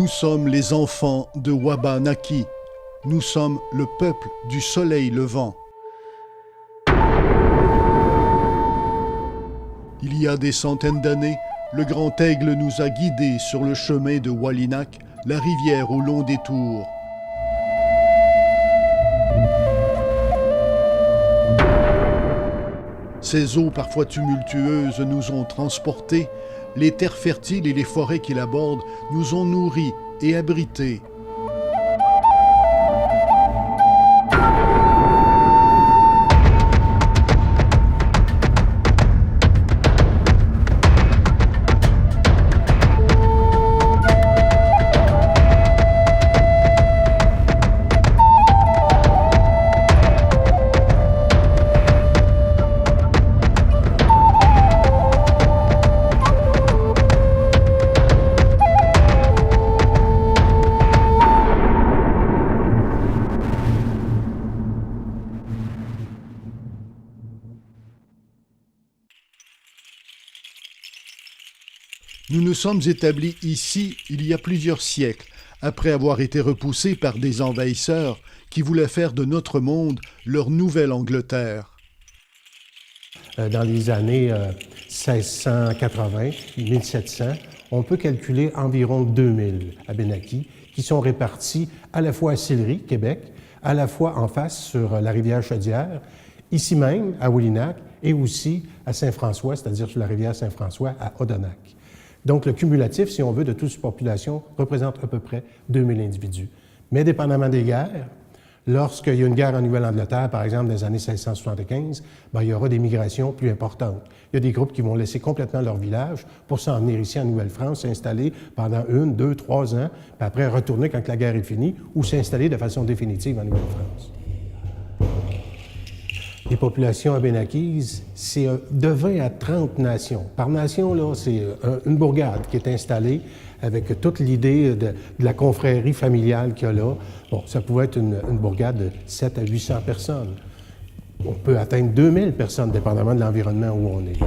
Nous sommes les enfants de Wabanaki. Nous sommes le peuple du soleil levant. Il y a des centaines d'années, le grand aigle nous a guidés sur le chemin de Walinak, la rivière au long des tours. Ces eaux parfois tumultueuses nous ont transportés, les terres fertiles et les forêts qui l'abordent nous ont nourris et abrités. Nous nous sommes établis ici il y a plusieurs siècles, après avoir été repoussés par des envahisseurs qui voulaient faire de notre monde leur nouvelle Angleterre. Dans les années 1680-1700, on peut calculer environ 2000 Abénaquis qui sont répartis à la fois à Sillery, Québec, à la fois en face sur la rivière Chaudière, ici même à Walinak, et aussi à Saint-François, c'est-à-dire sur la rivière Saint-François à Odonac. Donc, le cumulatif, si on veut, de toute cette population représente à peu près 2000 individus. Mais dépendamment des guerres, lorsqu'il y a une guerre en Nouvelle-Angleterre, par exemple, dans les années 1675, il y aura des migrations plus importantes. Il y a des groupes qui vont laisser complètement leur village pour s'en venir ici en Nouvelle-France, s'installer pendant 1, 2, 3 ans, puis après retourner quand la guerre est finie, ou s'installer de façon définitive en Nouvelle-France. Les populations abénaquises, c'est de 20 à 30 nations. Par nation, là, c'est une bourgade qui est installée avec toute l'idée de la confrérie familiale qu'il y a là. Bon, ça pouvait être une bourgade de 7 à 800 personnes. On peut atteindre 2000 personnes, dépendamment de l'environnement où on est.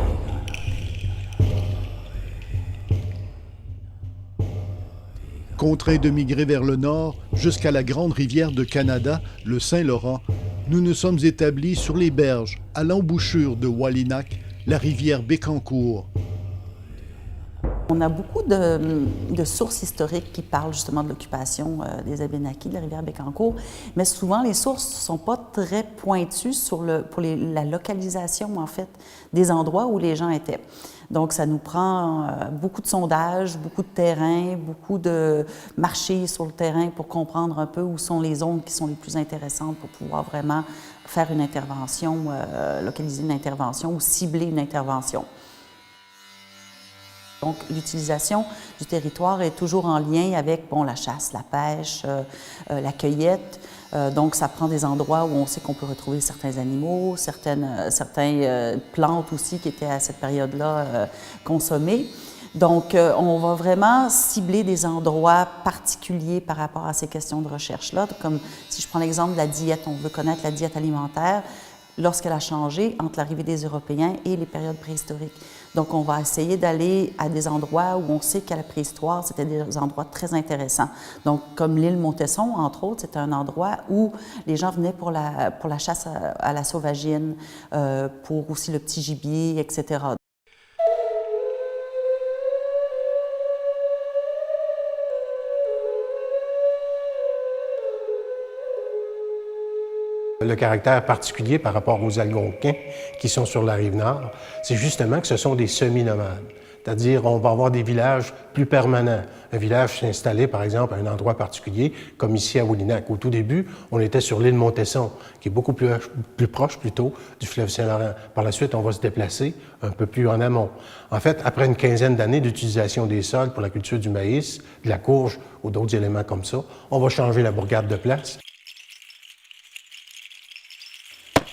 Contraints de migrer vers le nord jusqu'à la grande rivière de Canada, le Saint-Laurent, nous nous sommes établis sur les berges, à l'embouchure de Walinak, la rivière Bécancour. On a beaucoup de sources historiques qui parlent justement de l'occupation des Abénaquis de la rivière Bécancour, mais souvent les sources ne sont pas très pointues pour la localisation, en fait, des endroits où les gens étaient. Donc, ça nous prend beaucoup de sondages, beaucoup de terrain, beaucoup de marchés sur le terrain pour comprendre un peu où sont les zones qui sont les plus intéressantes pour pouvoir vraiment faire une intervention, localiser une intervention ou cibler une intervention. Donc, l'utilisation du territoire est toujours en lien avec la chasse, la pêche, la cueillette. Donc, ça prend des endroits où on sait qu'on peut retrouver certains animaux, certaines plantes aussi qui étaient à cette période-là consommées. Donc, on va vraiment cibler des endroits particuliers par rapport à ces questions de recherche-là. Comme si je prends l'exemple de la diète, on veut connaître la diète alimentaire lorsqu'elle a changé entre l'arrivée des Européens et les périodes préhistoriques. Donc, on va essayer d'aller à des endroits où on sait qu'à la préhistoire, c'était des endroits très intéressants. Donc, comme l'île Montesson, entre autres, c'était un endroit où les gens venaient pour la chasse à la sauvagine, pour aussi le petit gibier, etc. Le caractère particulier par rapport aux Algonquins qui sont sur la rive nord, c'est justement que ce sont des semi-nomades. C'est-à-dire, on va avoir des villages plus permanents. Un village s'est installé, par exemple, à un endroit particulier, comme ici à Walinak. Au tout début, on était sur l'île Montesson, qui est beaucoup plus proche, plutôt, du fleuve Saint-Laurent. Par la suite, on va se déplacer un peu plus en amont. En fait, après une quinzaine d'années d'utilisation des sols pour la culture du maïs, de la courge ou d'autres éléments comme ça, on va changer la bourgade de place.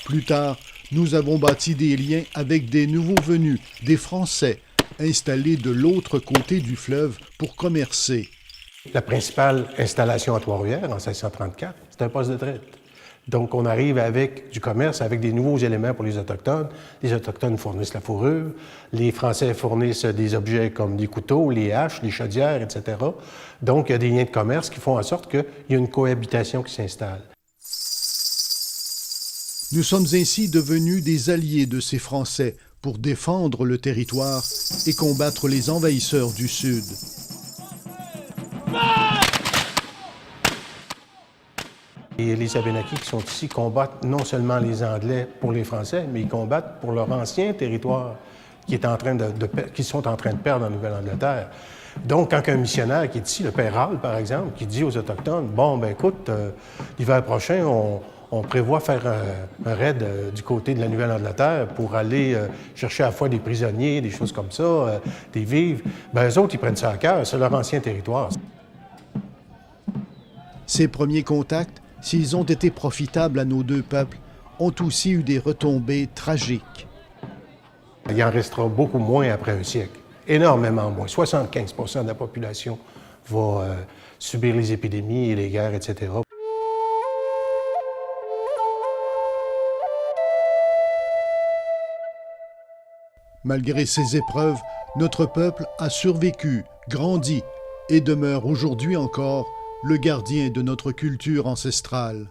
Plus tard, nous avons bâti des liens avec des nouveaux venus, des Français, installés de l'autre côté du fleuve pour commercer. La principale installation à Trois-Rivières, en 1634, c'est un poste de traite. Donc, on arrive avec du commerce, avec des nouveaux éléments pour les Autochtones. Les Autochtones fournissent la fourrure. Les Français fournissent des objets comme des couteaux, les haches, les chaudières, etc. Donc, il y a des liens de commerce qui font en sorte qu'il y a une cohabitation qui s'installe. Nous sommes ainsi devenus des alliés de ces Français pour défendre le territoire et combattre les envahisseurs du Sud. Et les Abénaquis qui sont ici combattent non seulement les Anglais pour les Français, mais ils combattent pour leur ancien territoire qu'ils sont en train de perdre en Nouvelle-Angleterre. Donc, quand un missionnaire qui est ici, le père Hall, par exemple, qui dit aux Autochtones, « Bon, ben écoute, l'hiver prochain, on prévoit faire un raid du côté de la Nouvelle-Angleterre pour aller chercher à la fois des prisonniers, des choses comme ça, des vivres. » Ben eux autres, ils prennent ça à cœur, c'est leur ancien territoire. Ces premiers contacts, s'ils ont été profitables à nos deux peuples, ont aussi eu des retombées tragiques. Il en restera beaucoup moins après un siècle, énormément moins. 75% de la population va subir les épidémies et les guerres, etc. Malgré ces épreuves, notre peuple a survécu, grandi et demeure aujourd'hui encore le gardien de notre culture ancestrale.